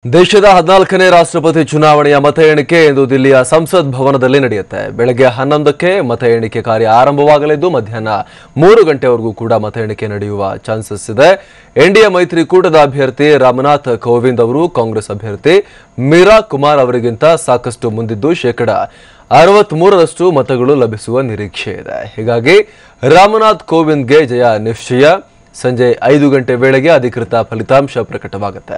ದೇಶದ 14ನೇ ರಾಷ್ಟ್ರಪತಿ ಚುನಾವಣೆಯ ಮತ ಎಣಿಕೆ ಇಂದು ದಿಲ್ಲಿಯ ಸಂಸತ್ ಭವನದಲ್ಲಿ ನಡೆಯುತ್ತೆ. ಬೆಳಗ್ಗೆ 11ಕ್ಕೆ ಮತ ಎಣಿಕೆ ಕಾರ್ಯ ಆರಂಭವಾಗಲಿದ್ದು ಮಧ್ಯಾಹ್ನ 3 ಗಂಟೆವರೆಗೂ ಕೂಡ ಮತ ಎಣಿಕೆ ನಡೆಯುವ ಚಾನ್ಸಸ್ ಇದೆ. ಎನ್ಡಿಎ ಮೈತ್ರಿಕೂಟದ ಅಭ್ಯರ್ಥಿ ರಾಮನಾಥ್ ಕೋವಿಂದ್ ಅವರು ಕಾಂಗ್ರೆಸ್ ಅಭ್ಯರ್ಥಿ ಮೀರಾ ಕುಮಾರ್ ಅವರಿಗಿಂತ ಸಾಕಷ್ಟು ಮುಂದಿದ್ದು 63% ಮತಗಳು ಲಭಿಸುವ ನಿರೀಕ್ಷೆ ಇದೆ. ಹೀಗಾಗಿ ರಾಮನಾಥ್ ಕೋವಿಂದ್ಗೆ ಜಯ ನಿಶ್ಚಯ. ಸಂಜೆ 5 ಗಂಟೆ ವೇಳೆಗೆ ಅಧಿಕೃತ ಫಲಿತಾಂಶ ಪ್ರಕಟವಾಗುತ್ತೆ.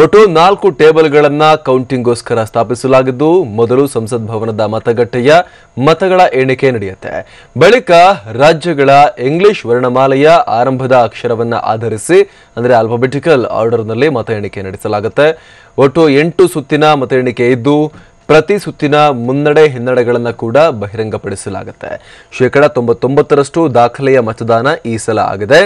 ಒಟ್ಟು 4 ಟೇಬಲ್ಗಳನ್ನ ಕೌಂಟಿಂಗ್ಗೋಸ್ಕರ ಸ್ಥಾಪಿಸಲಾಗಿದ್ದು ಮೊದಲು ಸಂಸತ್ ಭವನದ ಮತಗಟ್ಟೆಯ ಮತಗಳ ಎಣಿಕೆ ನಡೆಯುತ್ತೆ. ಬಳಿಕ ರಾಜ್ಯಗಳ ಇಂಗ್ಲಿಷ್ ವರ್ಣಮಾಲೆಯ ಆರಂಭದ ಅಕ್ಷರವನ್ನ ಆಧರಿಸಿ ಅಂದ್ರೆ ಆಲ್ಫಾಬೆಟಿಕಲ್ ಆರ್ಡರ್ನಲ್ಲಿ ಮತ ಎಣಿಕೆ ನಡೆಸಲಾಗುತ್ತೆ. ಒಟ್ಟು 8 ಸುತ್ತಿನ ಮತ ಎಣಿಕೆ ಇದ್ದು ಪ್ರತಿ ಸುತ್ತಿನ ಮುನ್ನಡೆ ಹಿನ್ನಡೆಗಳನ್ನು ಕೂಡ ಬಹಿರಂಗಪಡಿಸಲಾಗುತ್ತೆ. 99% ದಾಖಲೆಯ ಮತದಾನ ಈ ಸಲ ಆಗಿದೆ.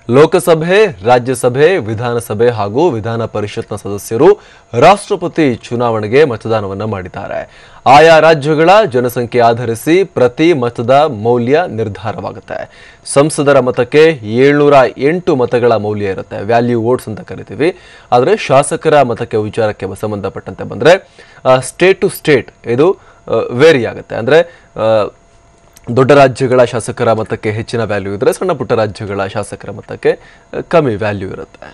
ಲೋಕಸಭೆ, ರಾಜ್ಯಸಭೆ, ವಿಧಾನಸಭೆ ಹಾಗೂ ವಿಧಾನ ಪರಿಷತ್ನ ಸದಸ್ಯರು ರಾಷ್ಟ್ರಪತಿ ಚುನಾವಣೆಗೆ ಮತದಾನವನ್ನು ಮಾಡಿದ್ದಾರೆ. ಆಯಾ ರಾಜ್ಯಗಳ ಜನಸಂಖ್ಯೆ ಆಧರಿಸಿ ಪ್ರತಿ ಮತದ ಮೌಲ್ಯ ನಿರ್ಧಾರವಾಗುತ್ತೆ. ಸಂಸದರ ಮತಕ್ಕೆ 708 ಮತಗಳ ಮೌಲ್ಯ ಇರುತ್ತೆ, ವ್ಯಾಲ್ಯೂ ವೋಟ್ಸ್ ಅಂತ ಕರಿತೀವಿ. ಆದರೆ ಶಾಸಕರ ಮತಕ್ಕೆ ವಿಚಾರಕ್ಕೆ ಸಂಬಂಧಪಟ್ಟಂತೆ ಬಂದರೆ ಸ್ಟೇಟ್ ಟು ಸ್ಟೇಟ್ ಇದು ವೇರಿ ಆಗುತ್ತೆ. ಅಂದರೆ ದೊಡ್ಡ ರಾಜ್ಯಗಳ ಶಾಸಕರ ಮತಕ್ಕೆ ಹೆಚ್ಚಿನ ವ್ಯಾಲ್ಯೂ ಇದ್ದರೆ ಸಣ್ಣ ಪುಟ್ಟ ರಾಜ್ಯಗಳ ಶಾಸಕರ ಮತಕ್ಕೆ ಕಮ್ಮಿ ವ್ಯಾಲ್ಯೂ ಇರುತ್ತೆ.